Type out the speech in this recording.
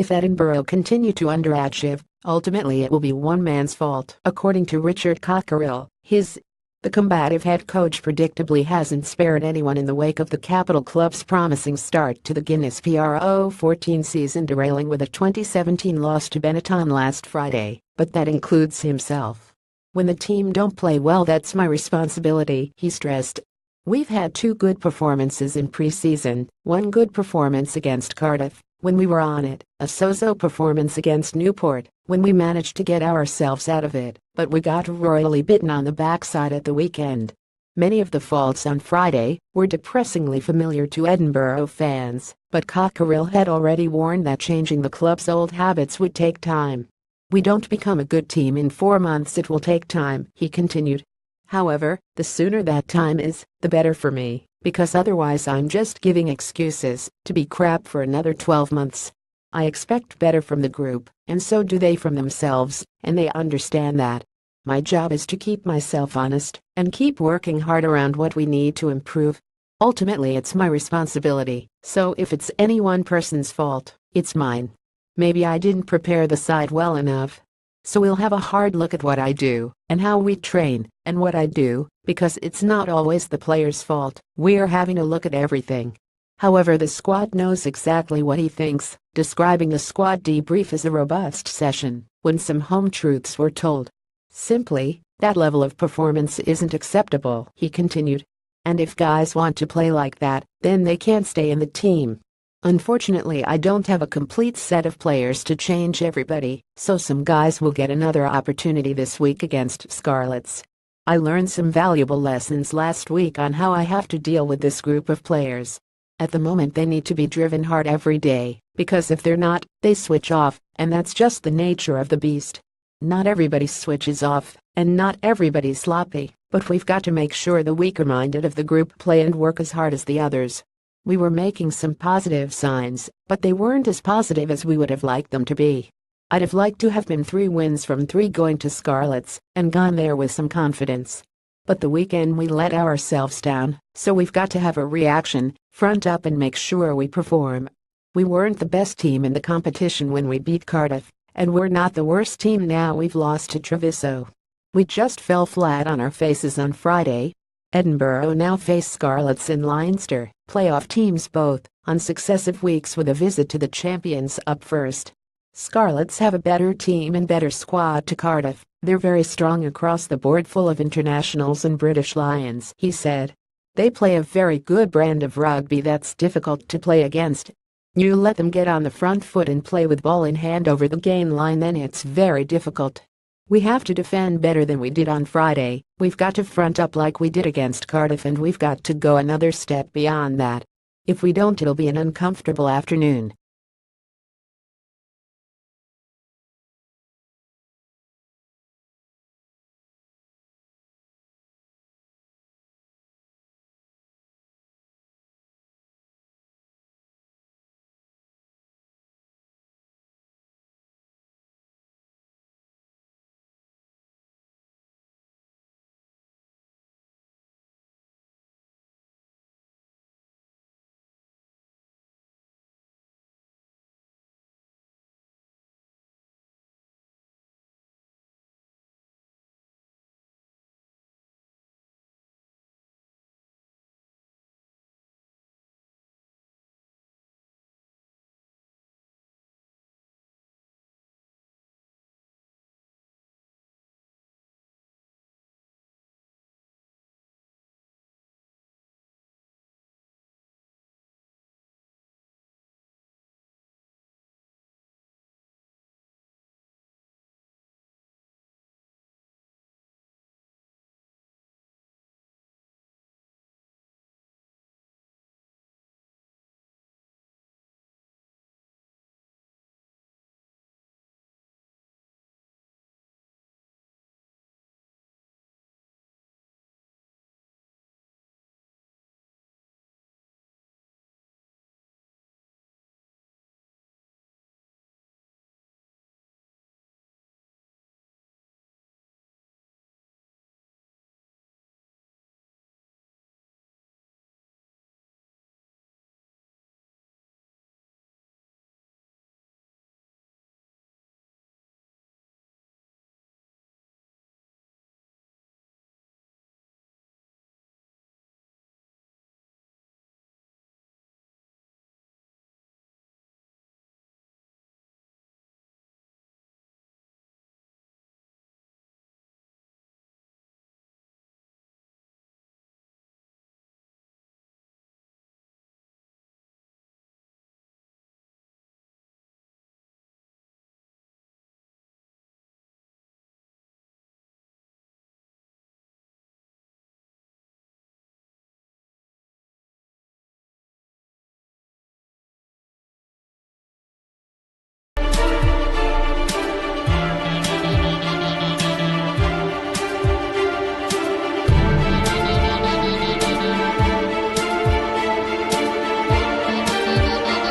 If Edinburgh continue to underachieve, ultimately it will be one man's fault. According to Richard Cockerill, the combative head coach predictably hasn't spared anyone in the wake of the capital club's promising start to the Guinness Pro 14 season, derailing with a 2017 loss to Benetton last Friday, but that includes himself. "When the team don't play well, that's my responsibility," he stressed. "We've had two good performances in pre-season, one good performance against Cardiff, when we were on it, a so-so performance against Newport, when we managed to get ourselves out of it, but we got royally bitten on the backside at the weekend." Many of the faults on Friday were depressingly familiar to Edinburgh fans, but Cockerill had already warned that changing the club's old habits would take time. "We don't become a good team in 4 months, it will take time," he continued. "However, the sooner that time is, the better for me, because otherwise I'm just giving excuses to be crap for another 12 months. I expect better from the group, and so do they from themselves, and they understand that. My job is to keep myself honest and keep working hard around what we need to improve. Ultimately it's my responsibility, so if it's any one person's fault, it's mine. Maybe I didn't prepare the side well enough. So we'll have a hard look at what I do, and how we train, and what I do, because it's not always the player's fault. We're having a look at everything." However, the squad knows exactly what he thinks, describing the squad debrief as a robust session, when some home truths were told. "Simply, that level of performance isn't acceptable," he continued. "And if guys want to play like that, then they can't stay in the team. Unfortunately, I don't have a complete set of players to change everybody, so some guys will get another opportunity this week against Scarlets. I learned some valuable lessons last week on how I have to deal with this group of players. At the moment they need to be driven hard every day, because if they're not, they switch off, and that's just the nature of the beast. Not everybody switches off, and not everybody's sloppy, but we've got to make sure the weaker-minded of the group play and work as hard as the others." We were making some positive signs, but they weren't as positive as we would have liked them to be. "I'd have liked to have been 3 wins from 3 going to Scarlets and gone there with some confidence. But the weekend we let ourselves down, so we've got to have a reaction, front up and make sure we perform. We weren't the best team in the competition when we beat Cardiff, and we're not the worst team now we've lost to Treviso. We just fell flat on our faces on Friday." Edinburgh now face Scarlets and Leinster, playoff teams both, on successive weeks with a visit to the champions up first. Scarlets have a better team and better squad to Cardiff. "They're very strong across the board, full of internationals and British Lions," he said. "They play a very good brand of rugby that's difficult to play against. You let them get on the front foot and play with ball in hand over the gain line, then it's very difficult. We have to defend better than we did on Friday, we've got to front up like we did against Cardiff, and we've got to go another step beyond that. If we don't, it'll be an uncomfortable afternoon."